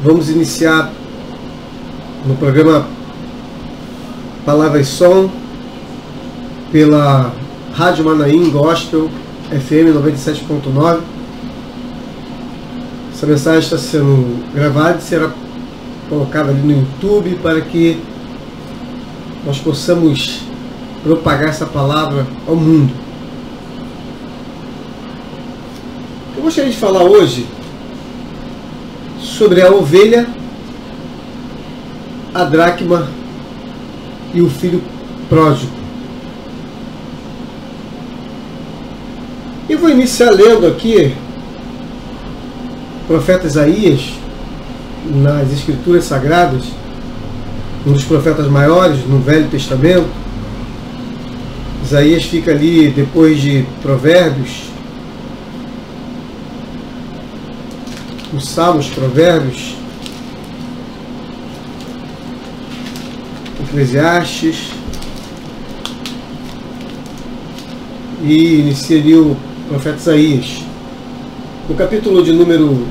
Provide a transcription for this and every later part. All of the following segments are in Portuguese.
Vamos iniciar no programa Palavra e Som pela Rádio Manaim Gospel FM 97.9. Essa mensagem está sendo gravada e será colocada ali no YouTube para que nós possamos propagar essa palavra ao mundo. Eu gostaria de falar hoje sobre a ovelha, a dracma e o filho pródigo. E vou iniciar lendo aqui o profeta Isaías, nas Escrituras Sagradas, um dos profetas maiores no Velho Testamento. Isaías fica ali depois de Provérbios, os Salmos, Provérbios, Eclesiastes, e inicia ali o profeta Isaías. No capítulo de número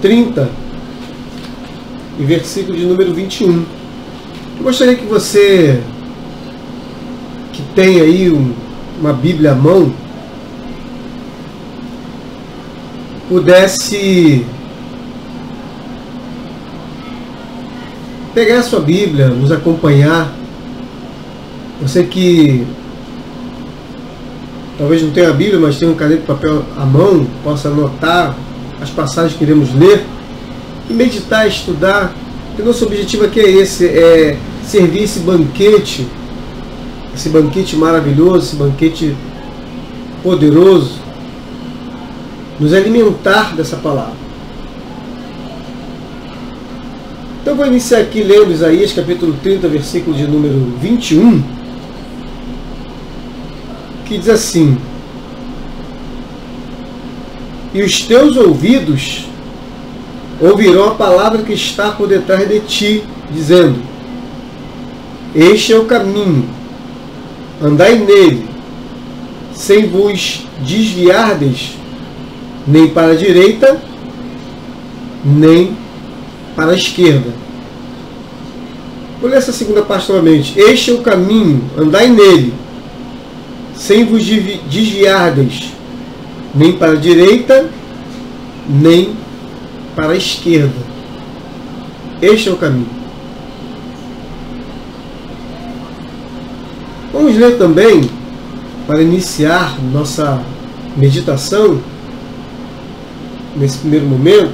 30 e versículo de número 21. Eu gostaria que você, que tem aí uma Bíblia à mão, pudesse pegar a sua Bíblia, nos acompanhar. Você que talvez não tenha a Bíblia, mas tem um caneta de papel à mão, possa anotar as passagens que iremos ler e meditar, estudar. O nosso objetivo aqui é esse, é servir esse banquete maravilhoso, esse banquete poderoso, nos alimentar dessa palavra. Então eu vou iniciar aqui lendo Isaías capítulo 30, versículo de número 21, que diz assim: e os teus ouvidos ouvirão a palavra que está por detrás de ti, dizendo: este é o caminho, andai nele, sem vos desviardes nem para a direita, nem para a esquerda. Vou ler essa segunda parte novamente. Este é o caminho, andai nele, sem vos desviardes nem para a direita, nem para a esquerda. Este é o caminho. Vamos ler também, para iniciar nossa meditação, nesse primeiro momento,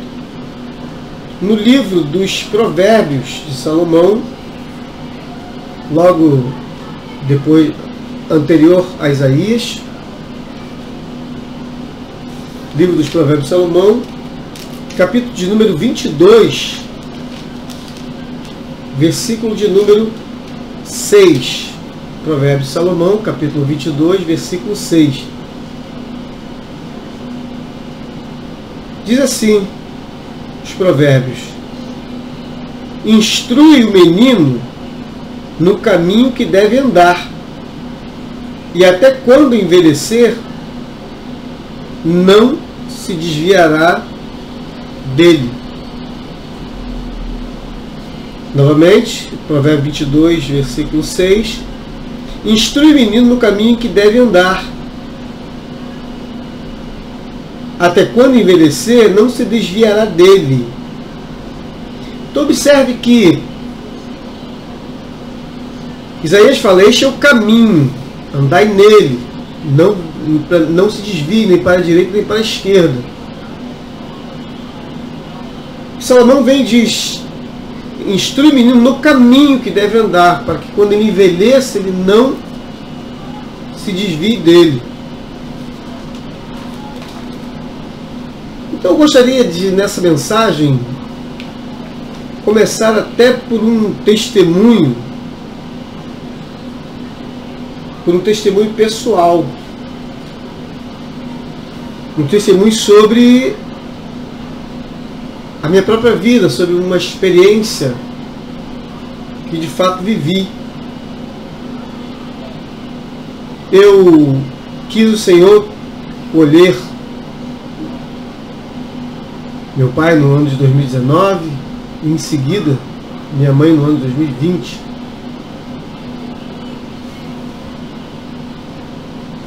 no livro dos Provérbios de Salomão, logo depois, anterior a Isaías. Livro dos Provérbios de Salomão, capítulo de número 22, versículo de número 6. Provérbios de Salomão, capítulo 22, versículo 6. Diz assim os provérbios: instrui o menino no caminho que deve andar, e até quando envelhecer, não se desviará dele. Novamente, Provérbio 22, versículo 6. Instrui o menino no caminho que deve andar, até quando envelhecer, não se desviará dele. Então observe que Isaías fala: este é o caminho, andai nele, não se desvie nem para a direita nem para a esquerda. Salomão vem e diz: instrui o menino no caminho que deve andar, para que quando ele envelheça, ele não se desvie dele. Então eu gostaria de, nessa mensagem, começar até por um testemunho pessoal, um testemunho sobre a minha própria vida, sobre uma experiência que de fato vivi. Eu quis o Senhor colher Meu pai no ano de 2019 e em seguida minha mãe no ano de 2020.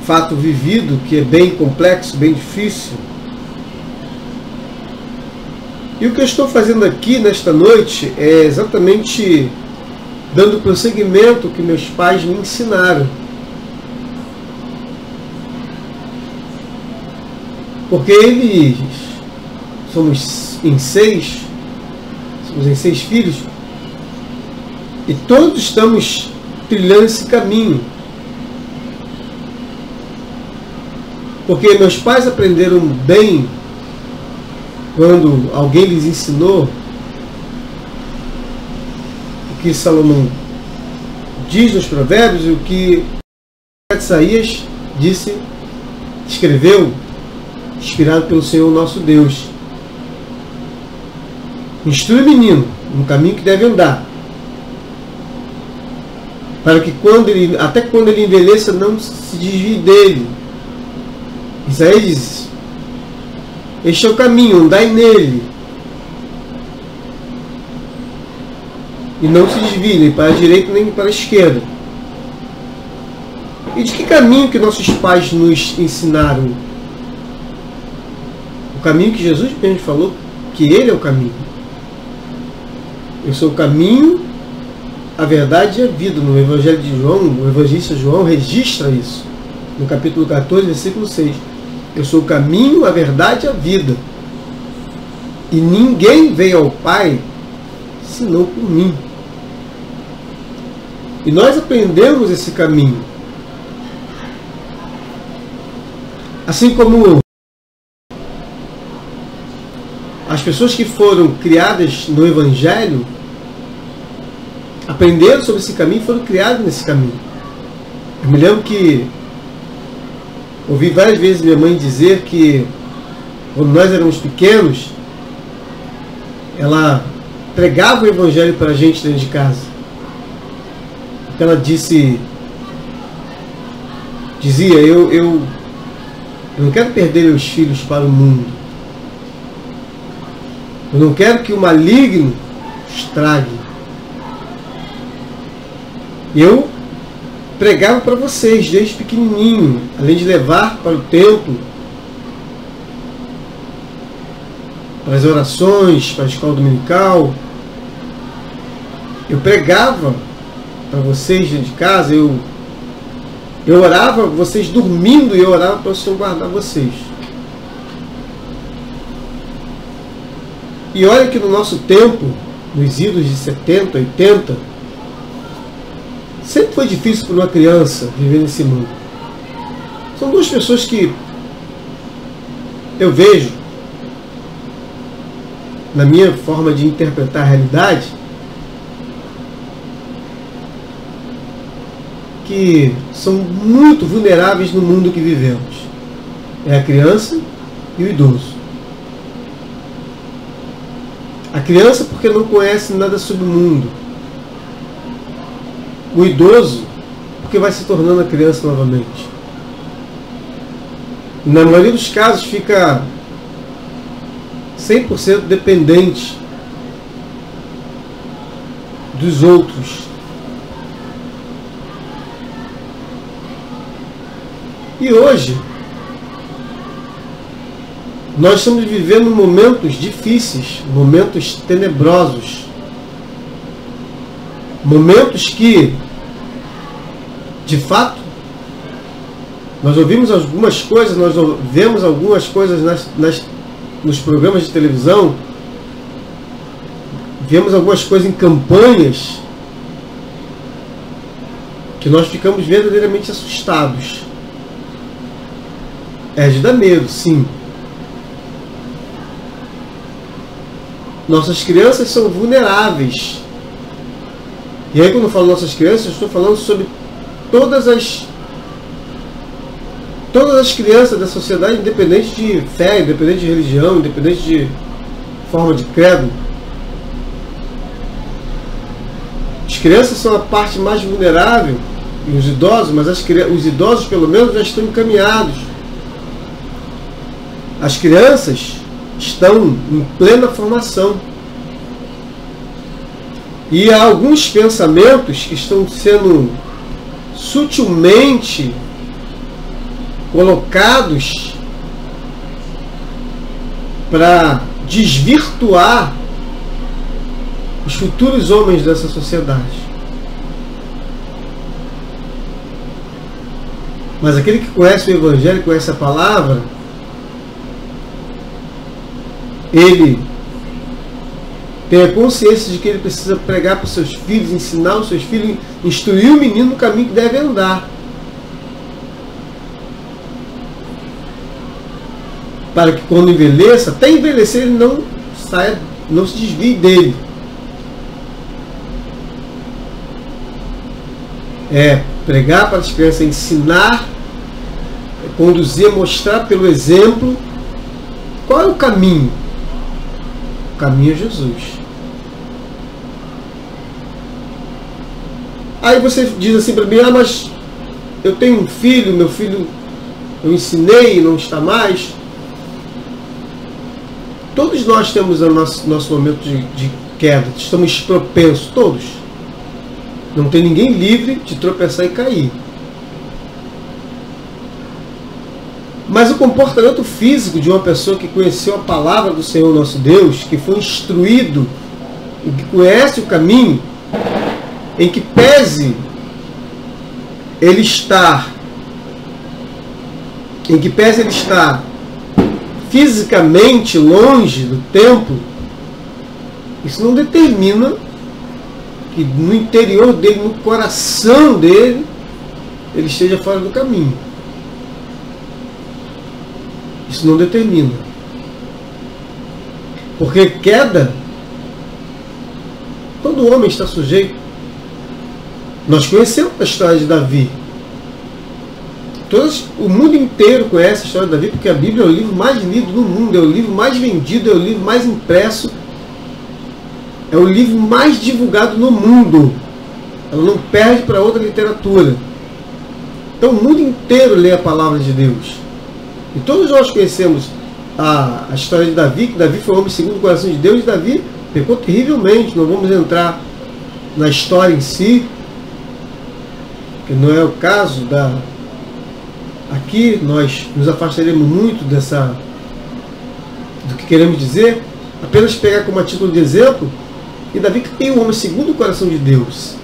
Fato vivido que é bem complexo, bem difícil. E o que eu estou fazendo aqui nesta noite é exatamente dando prosseguimento que meus pais me ensinaram. Porque eles, somos em seis filhos, e todos estamos trilhando esse caminho. Porque meus pais aprenderam bem quando alguém lhes ensinou o que Salomão diz nos Provérbios e o que Isaías escreveu, inspirado pelo Senhor nosso Deus. Instrui o menino no caminho que deve andar, para que até quando ele envelheça não se desvie dele. Isaías diz: este é o caminho, andai nele, e não se desvie nem para a direita nem para a esquerda. E de que caminho que nossos pais nos ensinaram? O caminho que Jesus mesmo falou, que ele é o caminho. Eu sou o caminho, a verdade e a vida. No Evangelho de João, o evangelista João registra isso, no capítulo 14, versículo 6. Eu sou o caminho, a verdade e a vida. E ninguém vem ao Pai senão por mim. E nós aprendemos esse caminho. Assim como as pessoas que foram criadas no Evangelho aprenderam sobre esse caminho e foram criadas nesse caminho. Eu me lembro que ouvi várias vezes minha mãe dizer que quando nós éramos pequenos, ela pregava o Evangelho para a gente dentro de casa. Ela dizia, eu não quero perder meus filhos para o mundo. Eu não quero que o maligno estrague. Eu pregava para vocês desde pequenininho, além de levar para o templo, para as orações, para a escola dominical. Eu pregava para vocês dentro de casa, eu orava, vocês dormindo, e eu orava para o Senhor guardar vocês. E olha que no nosso tempo, nos idos de 70, 80, sempre foi difícil para uma criança viver nesse mundo. São duas pessoas que eu vejo, na minha forma de interpretar a realidade, que são muito vulneráveis no mundo que vivemos. É a criança e o idoso. A criança porque não conhece nada sobre o mundo. O idoso porque vai se tornando a criança novamente. Na maioria dos casos fica 100% dependente dos outros. E hoje nós estamos vivendo momentos difíceis, momentos tenebrosos, momentos que, de fato, nós ouvimos algumas coisas, nós vemos algumas coisas nos programas de televisão, vemos algumas coisas em campanhas que nós ficamos verdadeiramente assustados. É de dar medo, sim. Nossas crianças são vulneráveis. E aí, quando eu falo nossas crianças, eu estou falando sobre todas as crianças da sociedade, independente de fé, independente de religião, independente de forma de credo. As crianças são a parte mais vulnerável, e os idosos, mas os idosos pelo menos já estão encaminhados. As crianças estão em plena formação. E há alguns pensamentos que estão sendo sutilmente colocados para desvirtuar os futuros homens dessa sociedade. Mas aquele que conhece o Evangelho, conhece a palavra, ele tem a consciência de que ele precisa pregar para os seus filhos, ensinar os seus filhos, instruir o menino no caminho que deve andar, para que quando envelheça, até envelhecer, ele não saia, não se desvie dele. É pregar para as crianças, ensinar, conduzir, mostrar pelo exemplo qual é o caminho. O caminho é Jesus. Aí você diz assim para mim, mas eu tenho um filho, meu filho eu ensinei e não está mais. Todos nós temos o nosso momento de queda, estamos propensos, todos. Não tem ninguém livre de tropeçar e cair. Mas o comportamento físico de uma pessoa que conheceu a palavra do Senhor nosso Deus, que foi instruído, e que conhece o caminho, em que pese ele estar fisicamente longe do templo, isso não determina que no interior dele, no coração dele, ele esteja fora do caminho. Isso não determina. Porque queda, todo homem está sujeito. Nós conhecemos a história de Davi. O mundo inteiro conhece a história de Davi, porque a Bíblia é o livro mais lido no mundo, é o livro mais vendido, é o livro mais impresso, é o livro mais divulgado no mundo. Ela não perde para outra literatura. Então o mundo inteiro lê a palavra de Deus. E todos nós conhecemos a história de Davi, que Davi foi um homem segundo o coração de Deus, e Davi pecou terrivelmente. Não vamos entrar na história em si, que não é o caso da... Aqui nós nos afastaremos muito do que queremos dizer, apenas pegar como a título de exemplo, e Davi que tem um homem segundo o coração de Deus.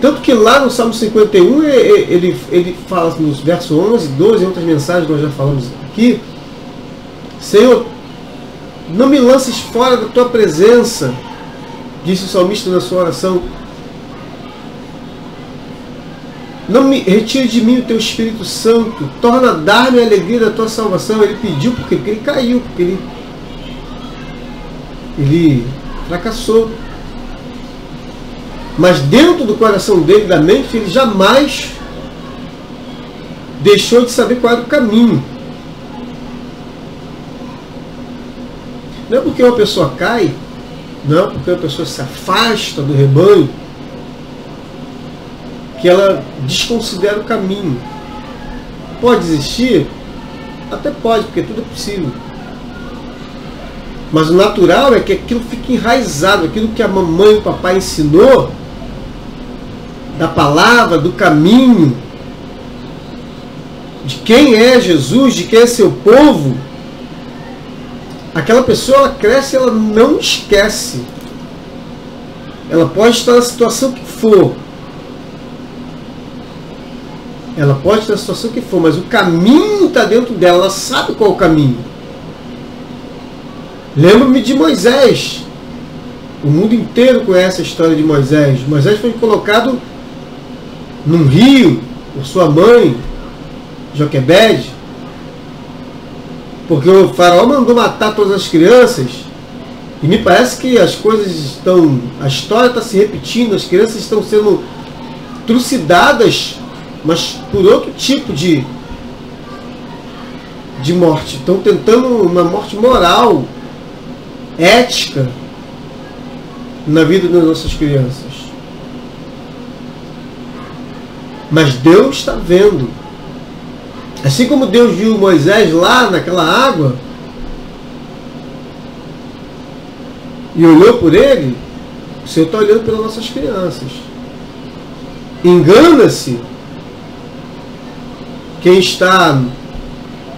Tanto que lá no Salmo 51, ele fala nos versos 11, 12, em outras mensagens nós já falamos aqui, Senhor, não me lances fora da tua presença, disse o salmista na sua oração. Não me retire de mim o teu Espírito Santo, torna a dar-me a alegria da tua salvação. Ele pediu porque ele caiu, porque ele fracassou. Mas dentro do coração dele, da mente, ele jamais deixou de saber qual era o caminho. Não é porque uma pessoa cai, não é porque uma pessoa se afasta do rebanho, que ela desconsidera o caminho. Pode existir? Até pode, porque tudo é possível. Mas o natural é que aquilo fique enraizado, aquilo que a mamãe e o papai ensinou, da palavra, do caminho, de quem é Jesus, de quem é seu povo, aquela pessoa ela cresce e ela não esquece. Ela pode estar na situação que for. Ela pode estar na situação que for, mas o caminho está dentro dela, ela sabe qual é o caminho. Lembro-me de Moisés. O mundo inteiro conhece a história de Moisés. Moisés foi colocado num rio por sua mãe, Joquebede, porque o faraó mandou matar todas as crianças. E me parece que as coisas estão... A história está se repetindo, as crianças estão sendo trucidadas, mas por outro tipo de morte. Estão tentando uma morte moral, ética, na vida das nossas crianças. Mas Deus está vendo. Assim como Deus viu Moisés lá naquela água, e olhou por ele, o Senhor está olhando pelas nossas crianças. Engana-se quem está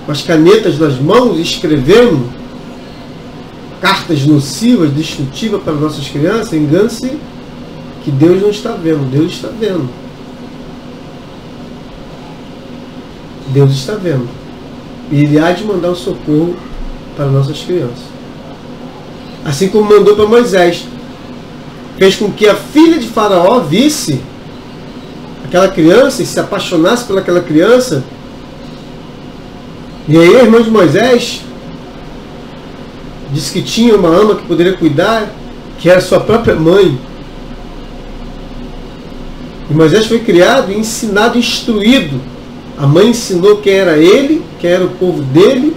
com as canetas nas mãos escrevendo cartas nocivas, destrutivas para nossas crianças. Engana-se que Deus não está vendo. Deus está vendo. Deus está vendo. E Ele há de mandar o socorro para nossas crianças. Assim como mandou para Moisés. Fez com que a filha de Faraó visse aquela criança e se apaixonasse pelaquela criança. E aí a irmã de Moisés disse que tinha uma ama que poderia cuidar, que era sua própria mãe. E Moisés foi criado, ensinado, instruído. A mãe ensinou quem era ele, quem era o povo dele,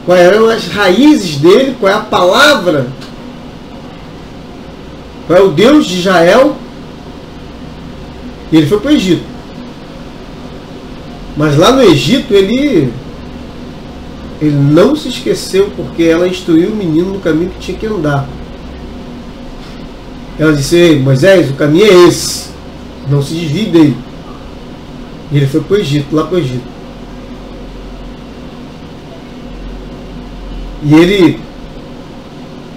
quais eram as raízes dele, qual é a palavra, qual é o Deus de Israel. E ele foi para o Egito. Mas lá no Egito ele não se esqueceu, porque ela instruiu o menino no caminho que tinha que andar. Ela disse: ei, Moisés, o caminho é esse, não se desvie dele. E ele foi para o Egito, lá para o Egito. E ele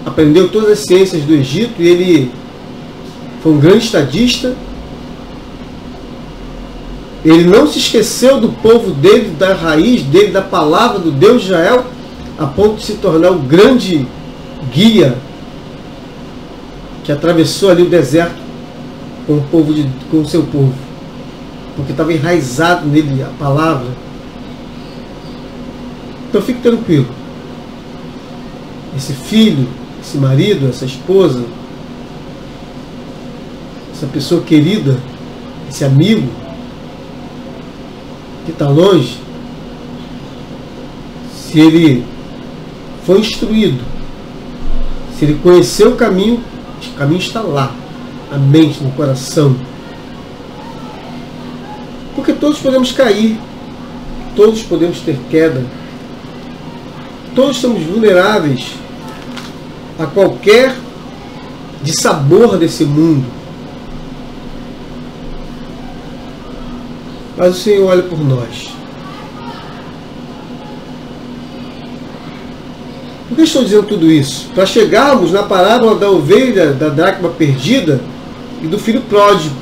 aprendeu todas as ciências do Egito, e ele foi um grande estadista. Ele não se esqueceu do povo dele, da raiz dele, da palavra do Deus de Israel, a ponto de se tornar o grande guia que atravessou ali o deserto com o seu povo, porque estava enraizado nele a palavra. Então fique tranquilo. Esse filho, esse marido, essa esposa, essa pessoa querida, esse amigo que está longe, se ele foi instruído, se ele conheceu o caminho está lá, na mente, no coração. Porque todos podemos cair, todos podemos ter queda, todos estamos vulneráveis a qualquer dissabor desse mundo. Mas o Senhor olha por nós. Por que estou dizendo tudo isso? Para chegarmos na parábola da ovelha, da dracma perdida e do filho pródigo.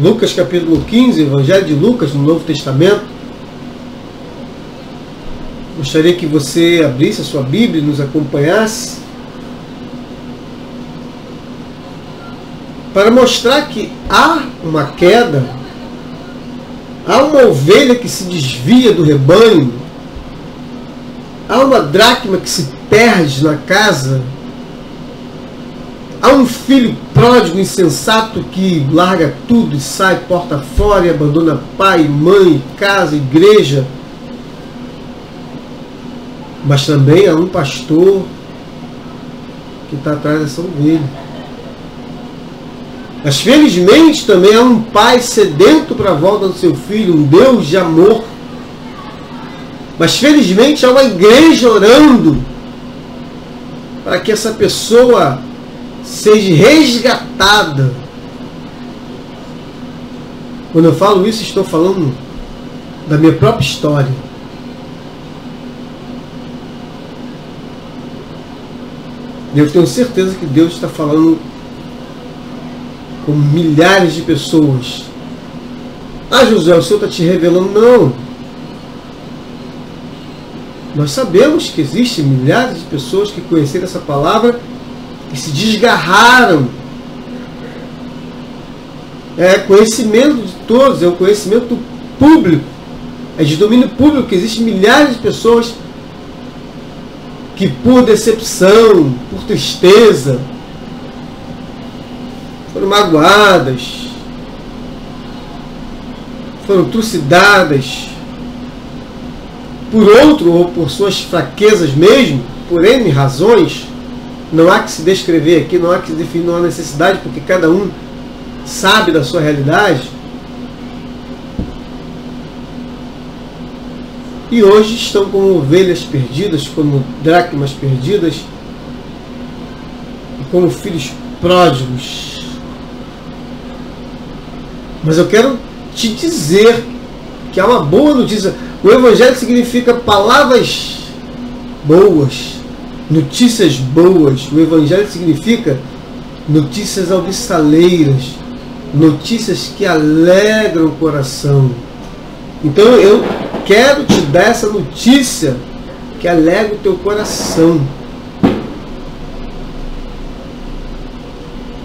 Lucas capítulo 15, Evangelho de Lucas, no Novo Testamento. Gostaria que você abrisse a sua Bíblia e nos acompanhasse, para mostrar que há uma queda, há uma ovelha que se desvia do rebanho, há uma dracma que se perde na casa, há um filho pródigo, insensato, que larga tudo e sai porta fora e abandona pai, mãe, casa, igreja. Mas também há um pastor que está atrás dessa ovelha. Mas felizmente também há um pai sedento para a volta do seu filho, um Deus de amor. Mas felizmente há uma igreja orando para que essa pessoa seja resgatada. Quando eu falo isso, estou falando da minha própria história. E eu tenho certeza que Deus está falando com milhares de pessoas. Ah, José, o Senhor está te revelando. Não. Nós sabemos que existem milhares de pessoas que conheceram essa palavra e se desgarraram. É conhecimento de todos, é o conhecimento público. É de domínio público que existem milhares de pessoas que por decepção, por tristeza, foram magoadas, foram trucidadas por outro ou por suas fraquezas mesmo, por N razões. Não há que se descrever aqui, não há que se definir, não há necessidade, porque cada um sabe da sua realidade. e hoje estão como ovelhas perdidas, como dracmas perdidas e como filhos pródigos. Mas eu quero te dizer que há uma boa notícia. O Evangelho significa palavras boas, notícias boas. O Evangelho significa notícias alvissaleiras, notícias que alegram o coração. Então eu quero te dar essa notícia que alegra o teu coração.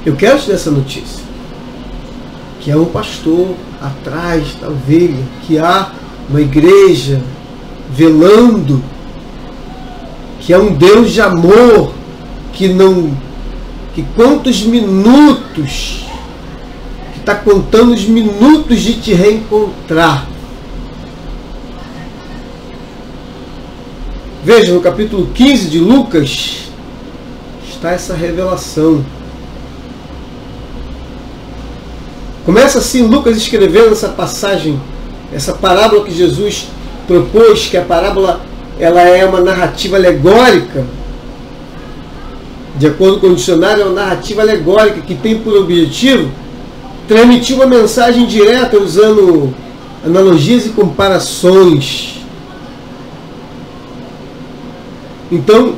Eu quero te dar essa notícia. Que há um pastor atrás da ovelha, que há uma igreja velando, que há um Deus de amor, que conta os minutos, que está contando os minutos de te reencontrar. Veja, no capítulo 15 de Lucas está essa revelação. Começa assim Lucas escrevendo essa passagem, essa parábola que Jesus propôs, que a parábola ela é uma narrativa alegórica. De acordo com o dicionário, é uma narrativa alegórica que tem por objetivo transmitir uma mensagem direta usando analogias e comparações. Então,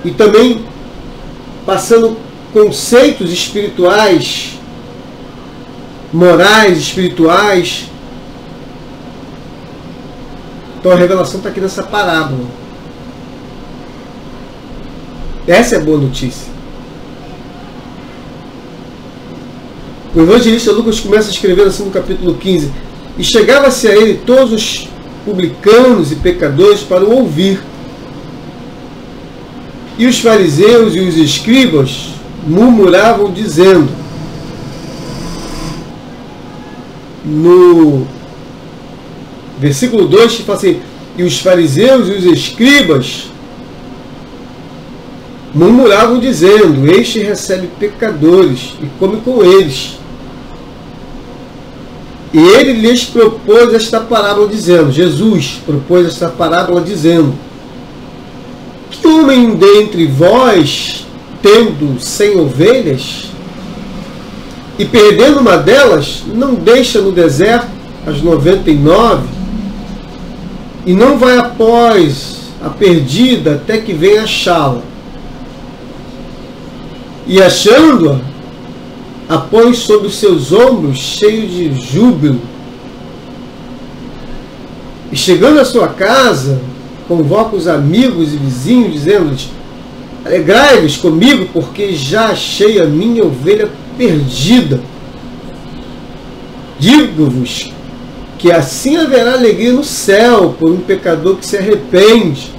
e também passando conceitos espirituais, morais, espirituais. Então a revelação está aqui nessa parábola. Essa é a boa notícia. O evangelista Lucas começa escrevendo assim no capítulo 15: e chegava-se a ele todos os publicanos e pecadores para o ouvir. E os fariseus e os escribas murmuravam, dizendo, no versículo 2 que fala assim: e os fariseus e os escribas murmuravam, dizendo, este recebe pecadores e come com eles. E ele lhes propôs esta parábola, dizendo, Jesus propôs esta parábola, dizendo, que homem dentre vós, tendo 100 ovelhas, e perdendo uma delas, não deixa no deserto as 99, e não vai após a perdida até que venha achá-la. E achando-a, a põe sobre os seus ombros, cheio de júbilo. E chegando à sua casa, convoca os amigos e vizinhos, dizendo-lhes, alegrai-vos comigo, porque já achei a minha ovelha perdida. Digo-vos que assim haverá alegria no céu por um pecador que se arrepende,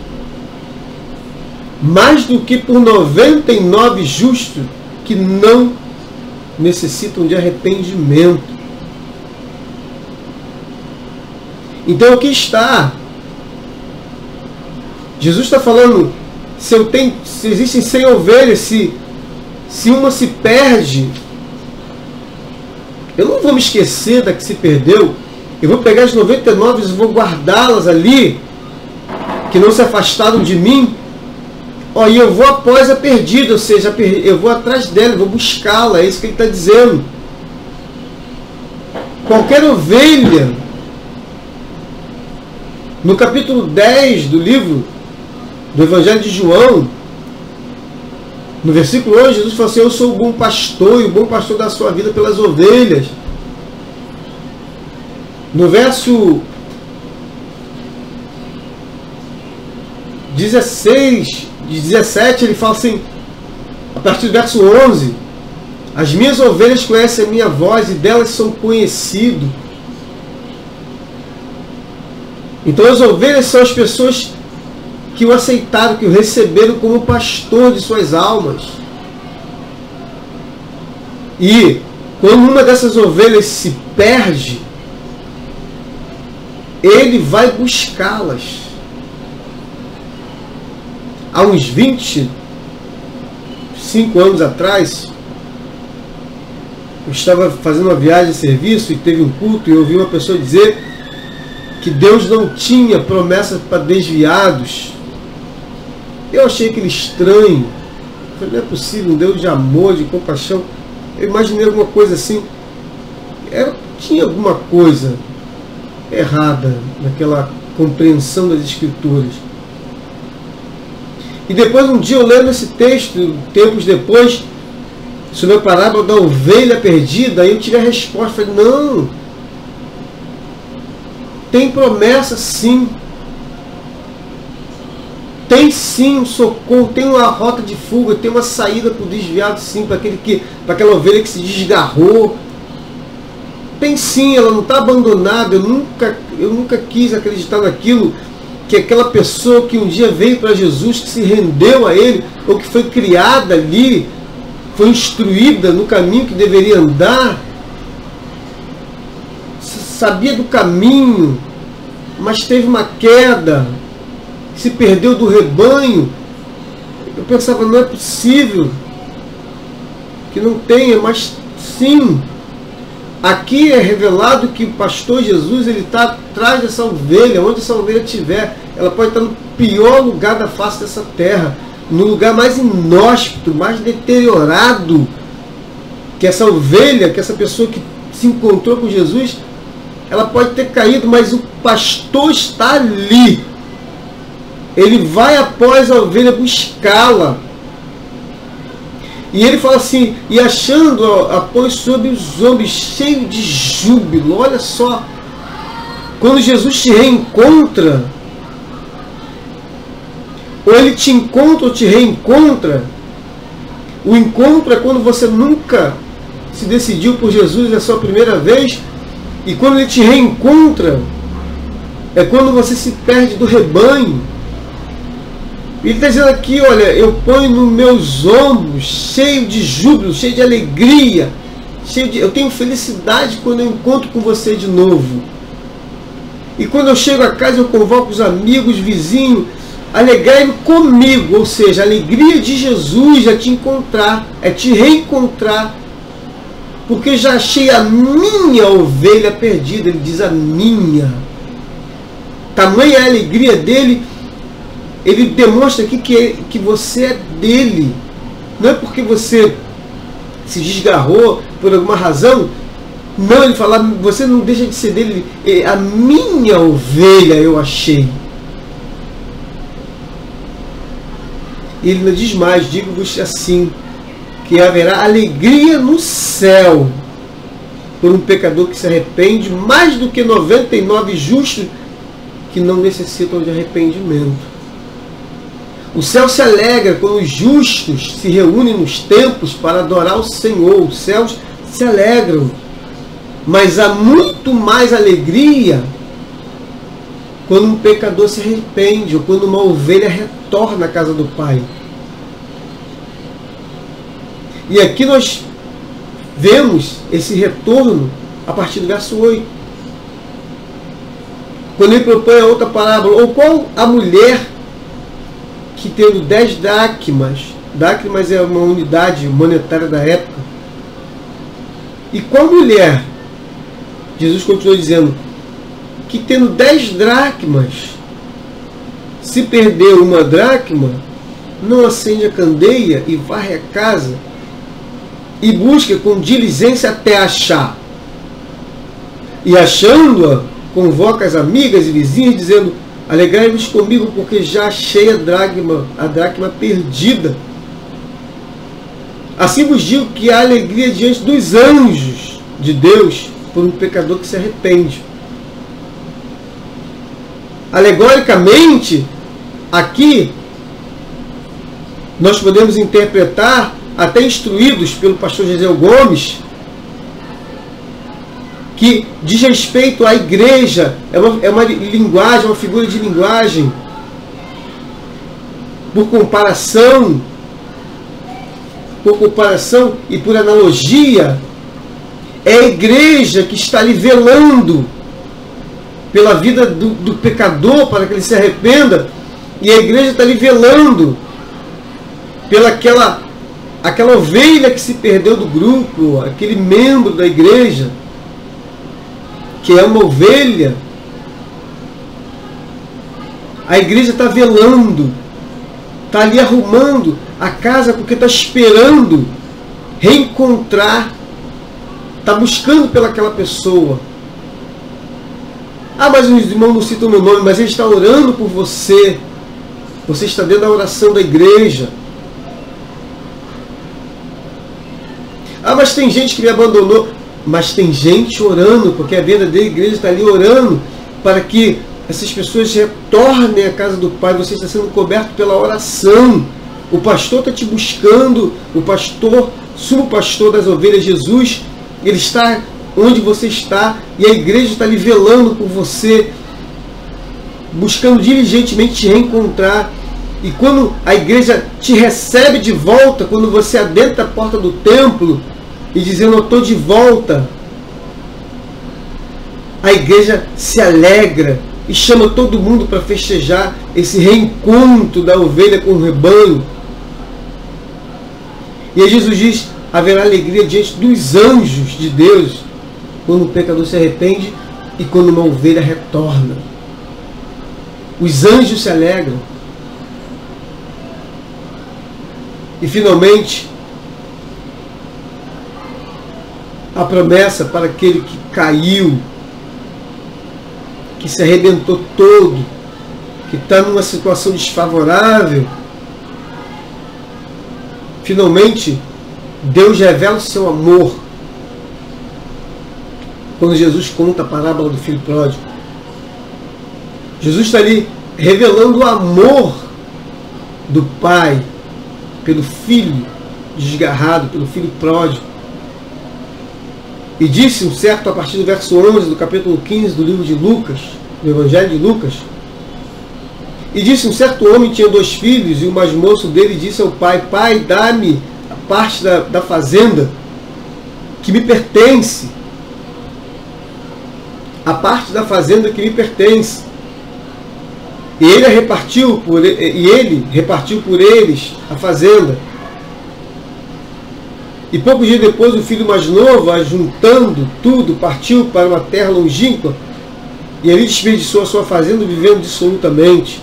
mais do que por 99 justos que não necessitam de arrependimento. Então aqui está. Jesus está falando, se existem 100 ovelhas, se uma se perde, eu não vou me esquecer da que se perdeu. Eu vou pegar as 99 e vou guardá-las ali, que não se afastaram de mim. E eu vou após a perdida, ou seja, eu vou atrás dela, eu vou buscá-la, é isso que ele está dizendo. Qualquer ovelha, no capítulo 10 do livro do Evangelho de João, no versículo 11, Jesus fala assim, eu sou o bom pastor, e o bom pastor dá a sua vida pelas ovelhas. No verso 17, ele fala assim, a partir do verso 11, as minhas ovelhas conhecem a minha voz e delas são conhecidos. Então as ovelhas são as pessoas que o aceitaram, que o receberam como pastor de suas almas. E quando uma dessas ovelhas se perde, ele vai buscá-las. Há uns 25 anos atrás, eu estava fazendo uma viagem de serviço e teve um culto e eu ouvi uma pessoa dizer que Deus não tinha promessa para desviados. Eu achei aquele estranho. Eu falei, não é possível, um Deus de amor, de compaixão. Eu imaginei alguma coisa assim. Tinha alguma coisa errada naquela compreensão das Escrituras. E depois, um dia, eu lendo esse texto, tempos depois, sobre a parábola da ovelha perdida, aí eu tive a resposta. Falei, não, tem promessa sim. Tem sim um socorro, tem uma rota de fuga, tem uma saída para o desviado sim, para aquela ovelha que se desgarrou. Tem sim, ela não está abandonada. Eu nunca quis acreditar naquilo, que aquela pessoa que um dia veio para Jesus, que se rendeu a Ele, ou que foi criada ali, foi instruída no caminho que deveria andar, sabia do caminho, mas teve uma queda, se perdeu do rebanho. Eu pensava, não é possível que não tenha, mas sim. Aqui é revelado que o pastor Jesus, ele está atrás dessa ovelha. Onde essa ovelha estiver, ela pode estar no pior lugar da face dessa terra, no lugar mais inóspito, mais deteriorado, que essa ovelha, que essa pessoa que se encontrou com Jesus, ela pode ter caído, mas o pastor está ali. Ele vai após a ovelha buscá-la. E ele fala assim, e achando apoio sobre os ombros, cheio de júbilo. Olha só, quando Jesus te reencontra, ou ele te encontra ou te reencontra, o encontro é quando você nunca se decidiu por Jesus, é a sua primeira vez, e quando ele te reencontra, é quando você se perde do rebanho. Ele está dizendo aqui, olha, eu ponho nos meus ombros, cheio de júbilo, cheio de alegria, eu tenho felicidade quando eu encontro com você de novo. E quando eu chego a casa, eu convoco os amigos, vizinhos, alegrai-me comigo, ou seja, a alegria de Jesus é te encontrar, é te reencontrar, porque já achei a minha ovelha perdida. Ele diz a minha. Tamanha a alegria dele. Ele demonstra aqui que você é dele. Não é porque você se desgarrou por alguma razão. Não, ele fala, você não deixa de ser dele. A minha ovelha eu achei. Ele não diz mais, digo-vos assim, que haverá alegria no céu por um pecador que se arrepende, mais do que 99 justos que não necessitam de arrependimento. O céu se alegra quando os justos se reúnem nos templos para adorar o Senhor. Os céus se alegram. Mas há muito mais alegria quando um pecador se arrepende, ou quando uma ovelha retorna à casa do Pai. E aqui nós vemos esse retorno a partir do verso 8. Quando ele propõe a outra parábola, ou qual a mulher que tendo 10 dracmas é uma unidade monetária da época, e qual mulher, Jesus continua dizendo, que tendo 10 dracmas, se perder uma dracma, não acende a candeia e varre a casa e busca com diligência até achar, e achando-a, convoca as amigas e vizinhas, dizendo, alegrai-vos comigo, porque já achei a dracma perdida. Assim vos digo que há alegria diante dos anjos de Deus por um pecador que se arrepende. Alegoricamente, aqui, nós podemos interpretar, até instruídos pelo pastor Gisel Gomes, que diz respeito à igreja, é uma linguagem, uma figura de linguagem, por comparação e por analogia, é a igreja que está ali velando pela vida do pecador, para que ele se arrependa, e a igreja está ali velando pela aquela ovelha que se perdeu do grupo, aquele membro da igreja, que é uma ovelha A igreja está velando, está ali arrumando a casa porque está esperando reencontrar, está buscando pelaquela pessoa. Ah, mas os irmãos não citam meu nome, mas ele está orando por você. Você está dentro da oração da igreja. Ah, mas tem gente que me abandonou. Mas tem gente orando, porque a verdadeira igreja está ali orando para que essas pessoas retornem à casa do Pai. Você está sendo coberto pela oração. O pastor está te buscando, o pastor, sumo pastor das ovelhas, Jesus, ele está onde você está, e a igreja está ali velando por você, buscando diligentemente te reencontrar. E quando a igreja te recebe de volta, quando você adentra a porta do templo e dizendo, eu estou de volta, a igreja se alegra e chama todo mundo para festejar esse reencontro da ovelha com o rebanho. E aí Jesus diz, haverá alegria diante dos anjos de Deus quando o pecador se arrepende e quando uma ovelha retorna. Os anjos se alegram. E finalmente, a promessa para aquele que caiu, que se arrebentou todo, que está numa situação desfavorável. Finalmente, Deus revela o seu amor quando Jesus conta a parábola do filho pródigo. Jesus está ali revelando o amor do Pai pelo filho desgarrado, pelo filho pródigo. E disse um certo, a partir do verso 11 do capítulo 15 do livro de Lucas, do Evangelho de Lucas, e disse um certo homem tinha 2 filhos, e o mais moço dele disse ao pai, pai, dá-me a parte da fazenda que me pertence, a parte da fazenda que me pertence. E ele repartiu por eles a fazenda. E poucos dias depois, o filho mais novo, ajuntando tudo, partiu para uma terra longínqua, e ali desperdiçou a sua fazenda, vivendo dissolutamente.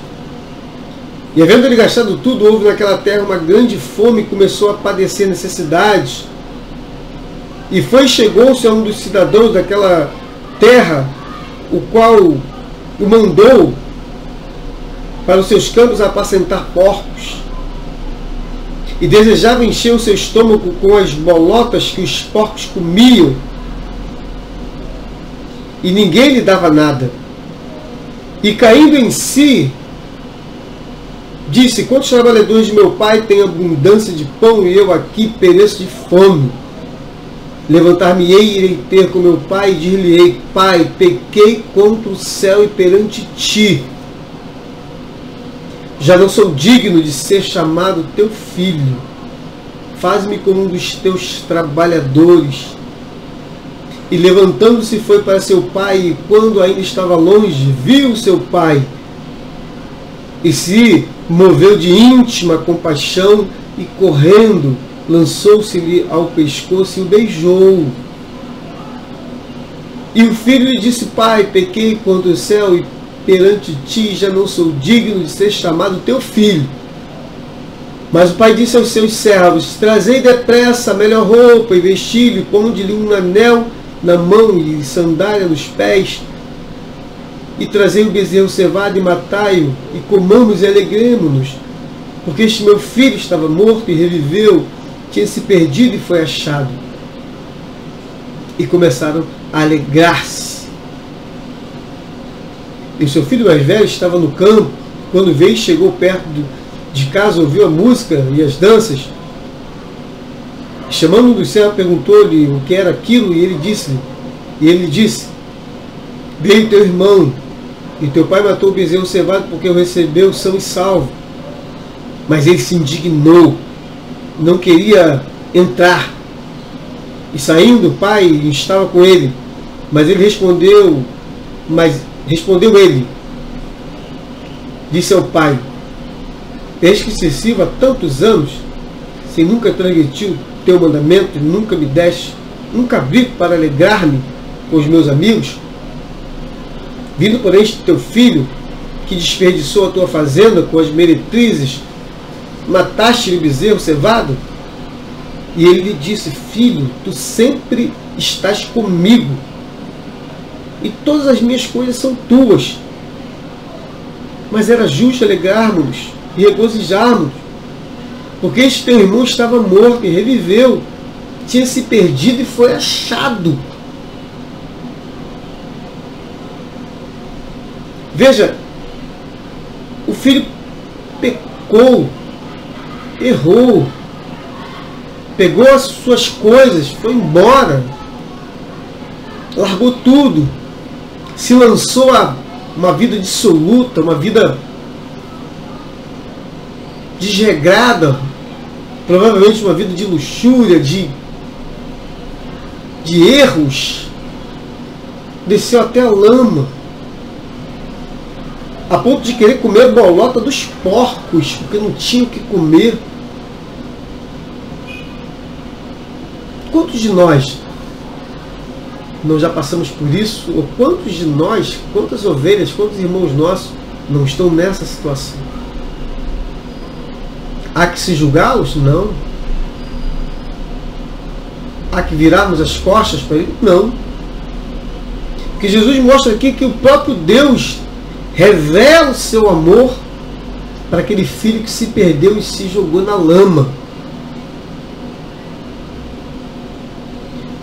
E havendo ele gastado tudo, houve naquela terra uma grande fome, e começou a padecer necessidades. E chegou-se a um dos cidadãos daquela terra, o qual o mandou para os seus campos apacentar porcos. E desejava encher o seu estômago com as bolotas que os porcos comiam. E ninguém lhe dava nada. E caindo em si, disse, quantos trabalhadores de meu pai têm abundância de pão e eu aqui pereço de fome? Levantar-me-ei e irei ter com meu pai e dir-lhe-ei, pai, pequei contra o céu e perante ti. Já não sou digno de ser chamado teu filho. Faz-me como um dos teus trabalhadores. E levantando-se foi para seu pai, e quando ainda estava longe, viu seu pai. E se moveu de íntima compaixão, e correndo, lançou-se-lhe ao pescoço e o beijou. E o filho lhe disse, pai, pequei contra o céu e perante ti, já não sou digno de ser chamado teu filho. Mas o pai disse aos seus servos, trazei depressa a melhor roupa e vesti-lhe, ponde-lhe um anel na mão e sandália nos pés, e trazei o bezerro cevado e matai-o, e comamos e alegremo-nos, porque este meu filho estava morto e reviveu, tinha se perdido e foi achado. E começaram a alegrar-se. E o seu filho mais velho estava no campo, quando veio, chegou perto de casa, ouviu a música e as danças. Chamando um dos servos, perguntou-lhe o que era aquilo, e ele disse, veio teu irmão, e teu pai matou o bezerro cevado porque o recebeu são e salvo. Mas ele se indignou, não queria entrar. E saindo o pai estava com ele, mas respondeu ele, disse ao pai, eis que se sirvo há tantos anos, sem nunca transgredir o teu mandamento, nunca me deste, nunca abri para alegrar-me com os meus amigos. Vindo, porém, este teu filho, que desperdiçou a tua fazenda com as meretrizes? Mataste-lhe o bezerro cevado? E ele lhe disse: filho, tu sempre estás comigo, e todas as minhas coisas são tuas. Mas era justo alegrarmos e regozijarmos, porque este teu irmão estava morto e reviveu, tinha se perdido e foi achado. Veja, o filho pecou, errou, pegou as suas coisas, foi embora, largou tudo, se lançou a uma vida dissoluta, uma vida desregrada, provavelmente uma vida de luxúria, de erros, desceu até a lama, a ponto de querer comer a bolota dos porcos, porque não tinha o que comer. Quantos de nós não já passamos por isso? Ou quantos de nós, quantas ovelhas, quantos irmãos nossos não estão nessa situação? Há que se julgá-los? Não. Há que virarmos as costas para ele? Não. Porque Jesus mostra aqui que o próprio Deus revela o seu amor para aquele filho que se perdeu e se jogou na lama.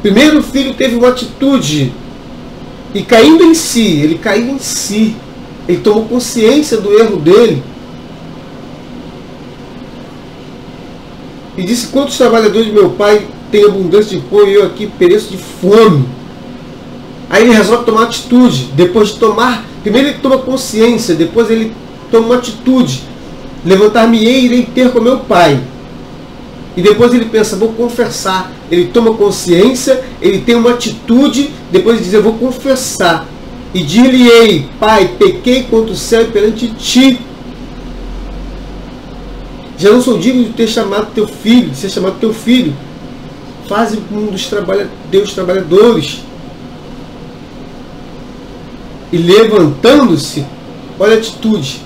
Primeiro o filho teve uma atitude e caindo em si, ele caiu em si, ele tomou consciência do erro dele e disse: quantos trabalhadores de meu pai têm abundância de pão e eu aqui pereço de fome? Aí ele resolve tomar atitude. Depois de tomar, primeiro ele toma consciência, depois ele toma uma atitude: levantar-me-ei e irei ter com meu pai. E depois ele pensa: vou confessar. Ele toma consciência, ele tem uma atitude, depois ele diz: eu vou confessar. E dir-lhe-ei: pai, pequei contra o céu e perante ti. Já não sou digno de ter chamado teu filho, de ser chamado teu filho. Faze um dos teus trabalhadores. E levantando-se, olha a atitude,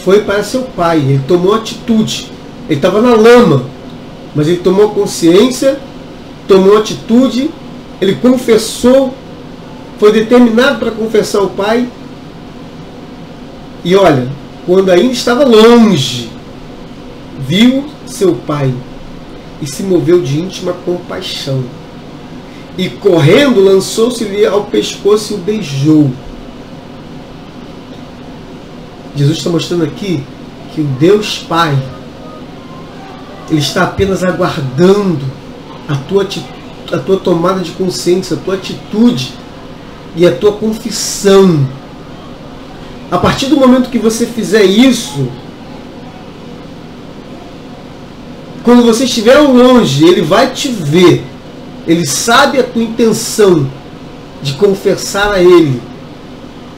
foi para seu pai. Ele tomou atitude. Ele estava na lama, mas ele tomou consciência, tomou atitude, ele confessou, foi determinado para confessar ao pai. E olha, quando ainda estava longe, viu seu pai e se moveu de íntima compaixão. E correndo, lançou-se-lhe ao pescoço e o beijou. Jesus está mostrando aqui que o Deus Pai, Ele está apenas aguardando a tua tomada de consciência, a tua atitude e a tua confissão. A partir do momento que você fizer isso, quando você estiver longe, Ele vai te ver. Ele sabe a tua intenção de confessar a Ele.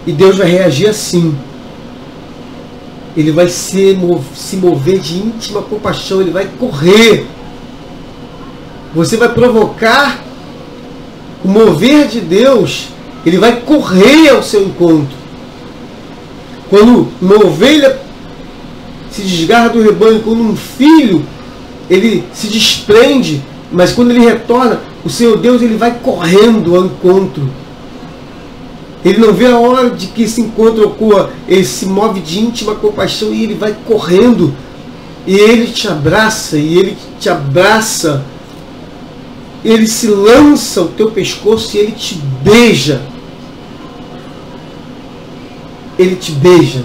E Deus vai reagir assim. Ele vai se mover de íntima compaixão. Ele vai correr. Você vai provocar o mover de Deus. Ele vai correr ao seu encontro. Quando uma ovelha se desgarra do rebanho, quando um filho ele se desprende, mas quando ele retorna, o Senhor Deus ele vai correndo ao encontro. Ele não vê a hora de que esse encontro ocorra. Ele se move de íntima compaixão e ele vai correndo. E ele te abraça, e ele te abraça. Ele se lança ao teu pescoço e ele te beija. Ele te beija.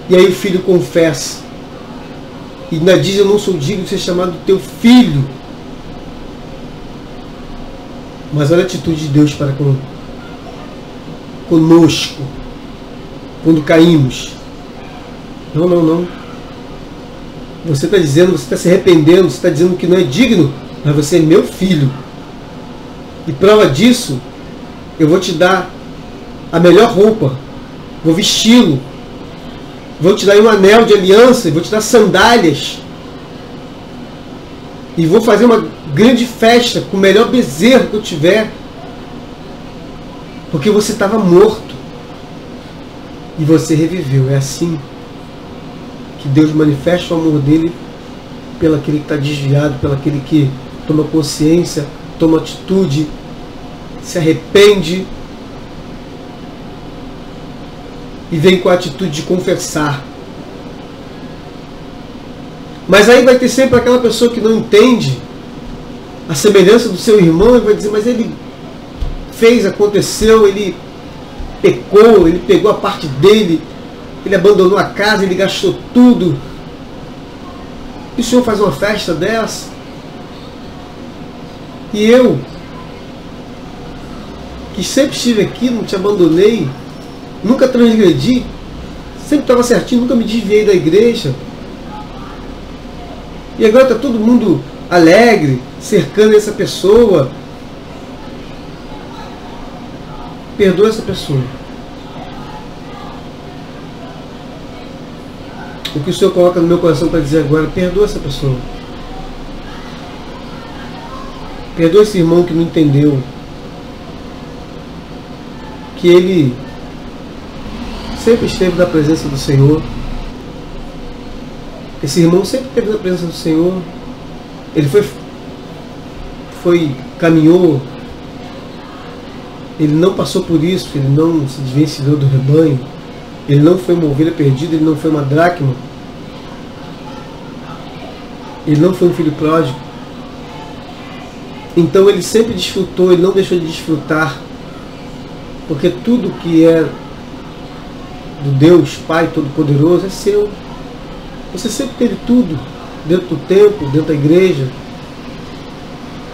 E aí o filho confessa. E ainda diz: eu não sou digno de ser chamado teu filho. Mas olha a atitude de Deus para conosco quando caímos. Não, não, não. Você está dizendo, você está se arrependendo, você está dizendo que não é digno, mas você é meu filho. E prova disso, eu vou te dar a melhor roupa, vou vesti-lo, vou te dar um anel de aliança, vou te dar sandálias, e vou fazer uma grande festa com o melhor bezerro que eu tiver, porque você estava morto. e você reviveu. É assim que Deus manifesta o amor dele pelo aquele que está desviado, pelo aquele que toma consciência, toma atitude, se arrepende e vem com a atitude de confessar. Mas aí vai ter sempre aquela pessoa que não entende a semelhança do seu irmão e vai dizer, mas ele fez, aconteceu, ele pecou, ele pegou a parte dele, ele abandonou a casa, ele gastou tudo. E o senhor faz uma festa dessa? E eu, que sempre estive aqui, não te abandonei, nunca transgredi, sempre estava certinho, nunca me desviei da igreja. E agora está todo mundo alegre, cercando essa pessoa. Perdoa essa pessoa. O que o Senhor coloca no meu coração para dizer agora, perdoa essa pessoa. Perdoa esse irmão que não entendeu que ele sempre esteve na presença do Senhor. Esse irmão sempre esteve na presença do Senhor. Ele caminhou. Ele não passou por isso, ele não se desvencilhou do rebanho. Ele não foi uma ovelha perdida, ele não foi uma dracma. Ele não foi um filho pródigo. Então ele sempre desfrutou, ele não deixou de desfrutar. Porque tudo que é do Deus Pai Todo-Poderoso é seu. Você sempre teve tudo dentro do templo, dentro da igreja.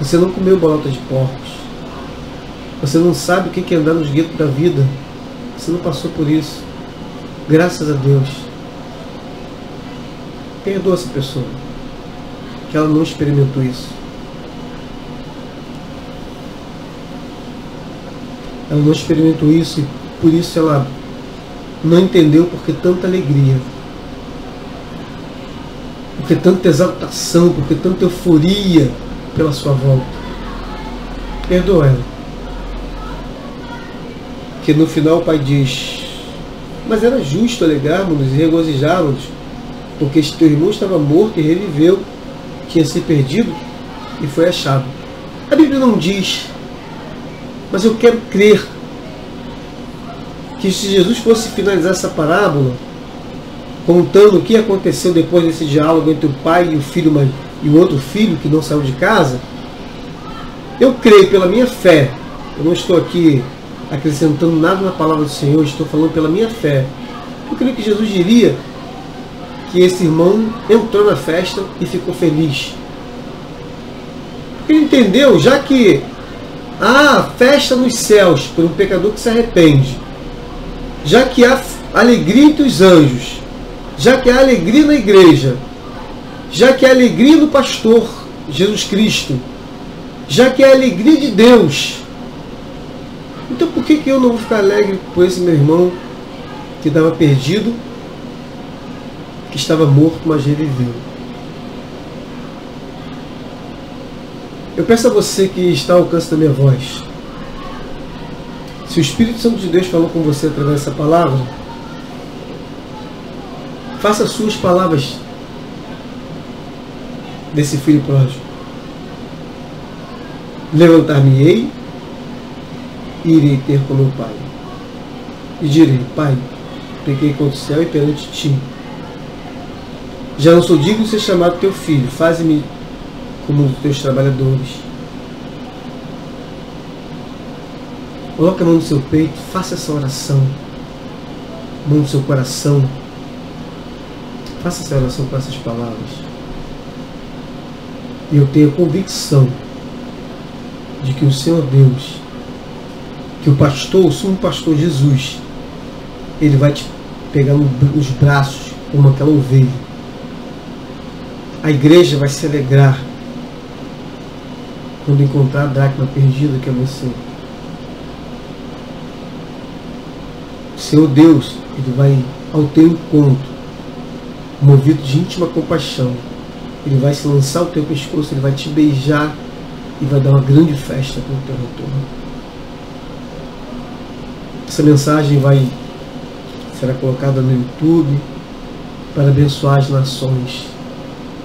Você não comeu bolota de porcos. Você não sabe o que é andar nos guetos da vida. Você não passou por isso. Graças a Deus. Perdoa essa pessoa, que ela não experimentou isso. Ela não experimentou isso e por isso ela não entendeu porque tanta alegria, porque tanta exaltação, porque tanta euforia pela sua volta. Perdoa ela. Que no final o Pai diz, mas era justo alegarmos-nos e regozijarmos, porque este teu irmão estava morto e reviveu, tinha se perdido e foi achado. A Bíblia não diz, mas eu quero crer que se Jesus fosse finalizar essa parábola, contando o que aconteceu depois desse diálogo entre o pai e o filho e o outro filho que não saiu de casa, eu creio pela minha fé, eu não estou aqui acrescentando nada na palavra do Senhor, estou falando pela minha fé. Eu creio que Jesus diria que esse irmão entrou na festa e ficou feliz. Porque ele entendeu, já que há festa nos céus por um pecador que se arrepende, já que há alegria entre os anjos, já que há alegria na igreja, já que há alegria no pastor Jesus Cristo, já que há alegria de Deus, então por que eu não vou ficar alegre por esse meu irmão que estava perdido, que estava morto, mas reviveu? Eu peço a você que está ao alcance da minha voz, se o Espírito Santo de Deus falou com você através dessa palavra, faça as suas palavras desse filho pródigo. Levantar-me-ei e irei ter com meu pai. E direi, Pai, pequei contra o céu e perante ti. Já não sou digno de ser chamado teu filho. Faze-me como um dos teus trabalhadores. Coloque a mão no seu peito, faça essa oração. Mão no seu coração. Faça essa oração com essas palavras. E eu tenho a convicção de que o Senhor Deus, que o pastor, o sumo pastor Jesus, ele vai te pegar nos braços como aquela ovelha. A igreja vai se alegrar quando encontrar a dracma perdida que é você. O Senhor Deus, ele vai ao teu encontro, movido de íntima compaixão. Ele vai se lançar ao teu pescoço, ele vai te beijar e vai dar uma grande festa pelo teu retorno. Essa mensagem vai será colocada no YouTube para abençoar as nações,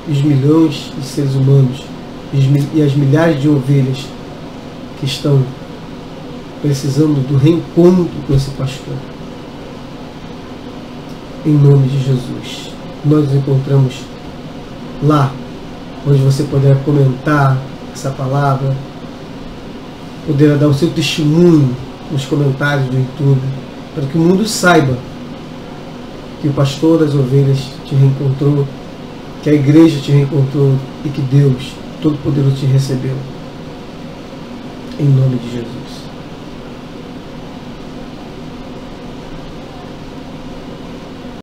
os milhões de seres humanos e as milhares de ovelhas que estão precisando do reencontro com esse pastor. Em nome de Jesus, nós nos encontramos lá, onde você poderá comentar essa palavra, poderá dar o seu testemunho nos comentários do YouTube, para que o mundo saiba que o pastor das ovelhas te reencontrou, que a igreja te reencontrou e que Deus Todo-Poderoso te recebeu. Em nome de Jesus.